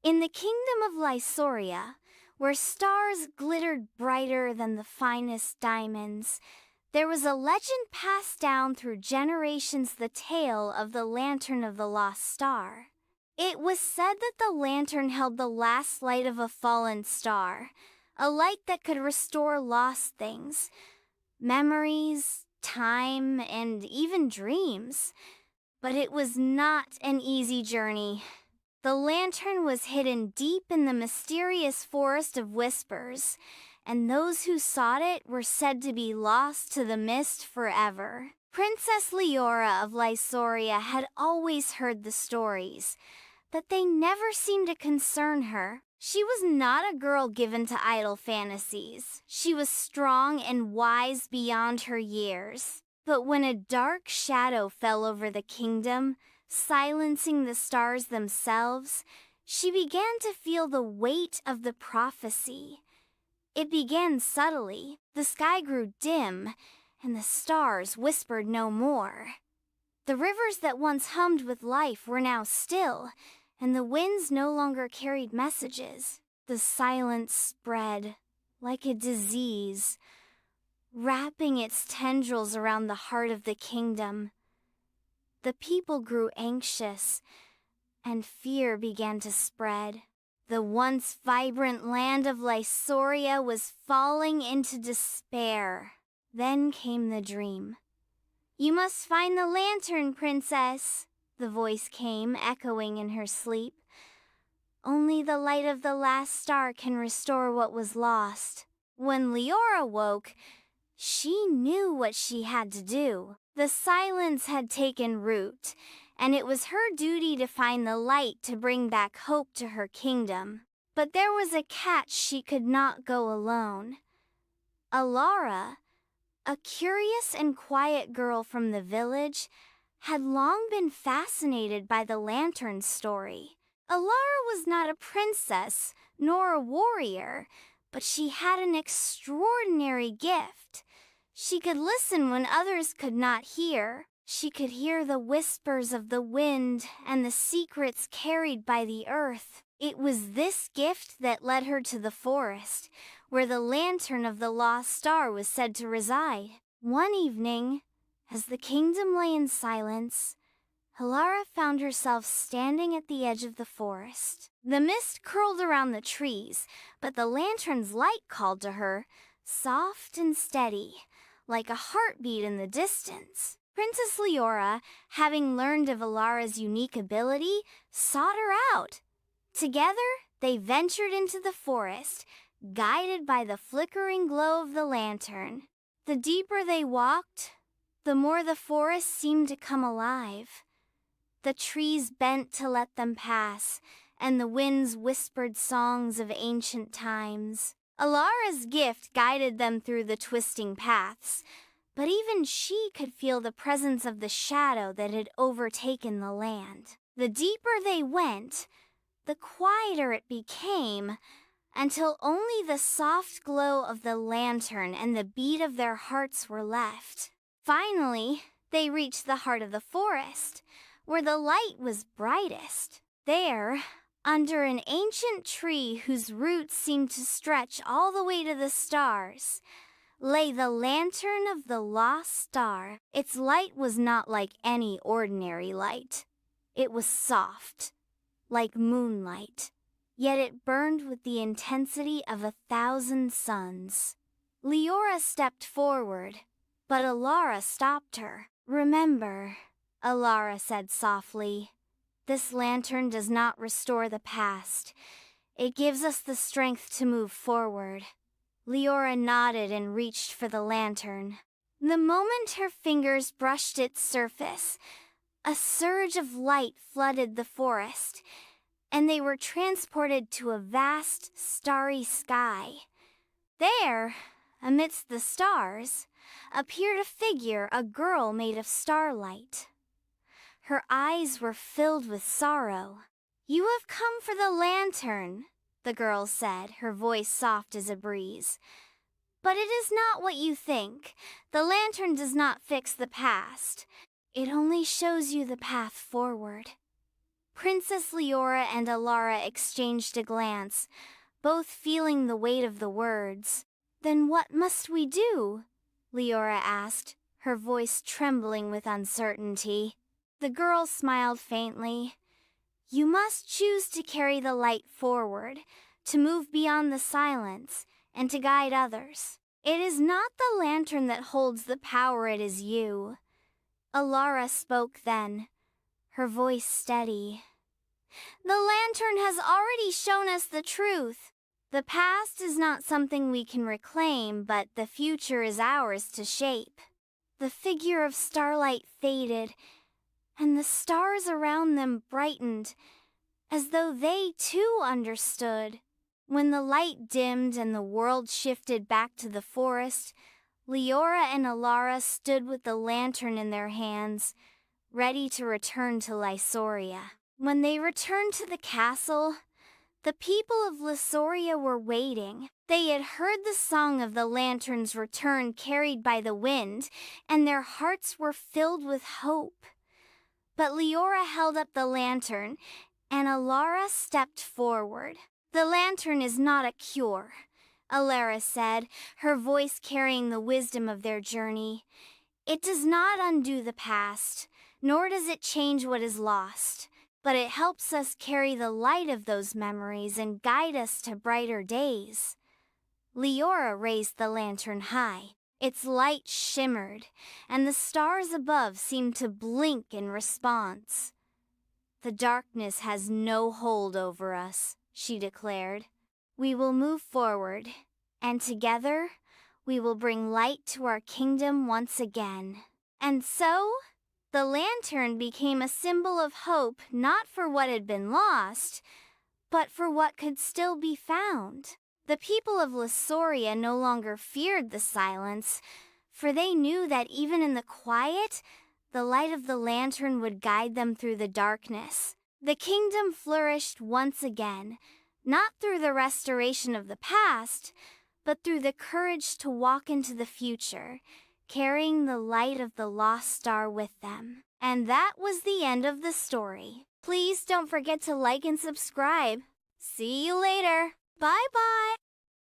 In the kingdom of Lysoria, where stars glittered brighter than the finest diamonds, there was a legend passed down through generations, the tale of the lantern of the lost star. It was said that the lantern held the last light of a fallen star, a light that could restore lost things, memories, time, and even dreams. But it was not an easy journey. The lantern was hidden deep in the mysterious forest of whispers, and those who sought it were said to be lost to the mist forever. Princess Leora of Lysoria had always heard the stories, but they never seemed to concern her. She was not a girl given to idle fantasies. She was strong and wise beyond her years. But when a dark shadow fell over the kingdom, silencing the stars themselves, she began to feel the weight of the prophecy. It began subtly. The sky grew dim, and the stars whispered no more. The rivers that once hummed with life were now still, and the winds no longer carried messages. The silence spread like a disease, wrapping its tendrils around the heart of the kingdom. The people grew anxious, and fear began to spread. The once vibrant land of Lysoria was falling into despair. Then came the dream. "You must find the lantern, princess," the voice came, echoing in her sleep. "Only the light of the last star can restore what was lost." When Leora woke, she knew what she had to do. The silence had taken root, and it was her duty to find the light to bring back hope to her kingdom. But there was a catch: she could not go alone. Alara, a curious and quiet girl from the village, had long been fascinated by the lantern's story. Alara was not a princess, nor a warrior, but she had an extraordinary gift. She could listen when others could not hear. She could hear the whispers of the wind and the secrets carried by the earth. It was this gift that led her to the forest, where the lantern of the lost star was said to reside. One evening, as the kingdom lay in silence, Alara found herself standing at the edge of the forest. The mist curled around the trees, but the lantern's light called to her, soft and steady, like a heartbeat in the distance. Princess Leora, having learned of Alara's unique ability, sought her out. Together, they ventured into the forest, guided by the flickering glow of the lantern. The deeper they walked, the more the forest seemed to come alive. The trees bent to let them pass, and the winds whispered songs of ancient times. Alara's gift guided them through the twisting paths, but even she could feel the presence of the shadow that had overtaken the land. The deeper they went, the quieter it became, until only the soft glow of the lantern and the beat of their hearts were left. Finally, they reached the heart of the forest, where the light was brightest. There, under an ancient tree whose roots seemed to stretch all the way to the stars, lay the lantern of the lost star. Its light was not like any ordinary light. It was soft, like moonlight, yet it burned with the intensity of 1,000 suns. Leora stepped forward, but Alara stopped her. "Remember," Alara said softly, "this lantern does not restore the past. It gives us the strength to move forward." Leora nodded and reached for the lantern. The moment her fingers brushed its surface, a surge of light flooded the forest, and they were transported to a vast, starry sky. There, amidst the stars, appeared a figure, a girl made of starlight. Her eyes were filled with sorrow. "You have come for the lantern," the girl said, her voice soft as a breeze. "But it is not what you think. The lantern does not fix the past. It only shows you the path forward." Princess Leora and Alara exchanged a glance, both feeling the weight of the words. "Then what must we do?" Leora asked, her voice trembling with uncertainty. The girl smiled faintly. "You must choose to carry the light forward, to move beyond the silence, and to guide others. It is not the lantern that holds the power, it is you." Alara spoke then, her voice steady. "The lantern has already shown us the truth. The past is not something we can reclaim, but the future is ours to shape." The figure of Starlight faded, and the stars around them brightened, as though they too understood. When the light dimmed and the world shifted back to the forest, Leora and Alara stood with the lantern in their hands, ready to return to Lysoria. When they returned to the castle, the people of Lysoria were waiting. They had heard the song of the lantern's return carried by the wind, and their hearts were filled with hope. But Leora held up the lantern, and Alara stepped forward. "The lantern is not a cure," Alara said, her voice carrying the wisdom of their journey. "It does not undo the past, nor does it change what is lost, but it helps us carry the light of those memories and guide us to brighter days." Leora raised the lantern high. Its light shimmered, and the stars above seemed to blink in response. "The darkness has no hold over us," she declared. "We will move forward, and together we will bring light to our kingdom once again." And so, the lantern became a symbol of hope, not for what had been lost, but for what could still be found. The people of Lysoria no longer feared the silence, for they knew that even in the quiet, the light of the lantern would guide them through the darkness. The kingdom flourished once again, not through the restoration of the past, but through the courage to walk into the future, carrying the light of the lost star with them. And that was the end of the story. Please don't forget to like and subscribe. See you later. Bye-bye.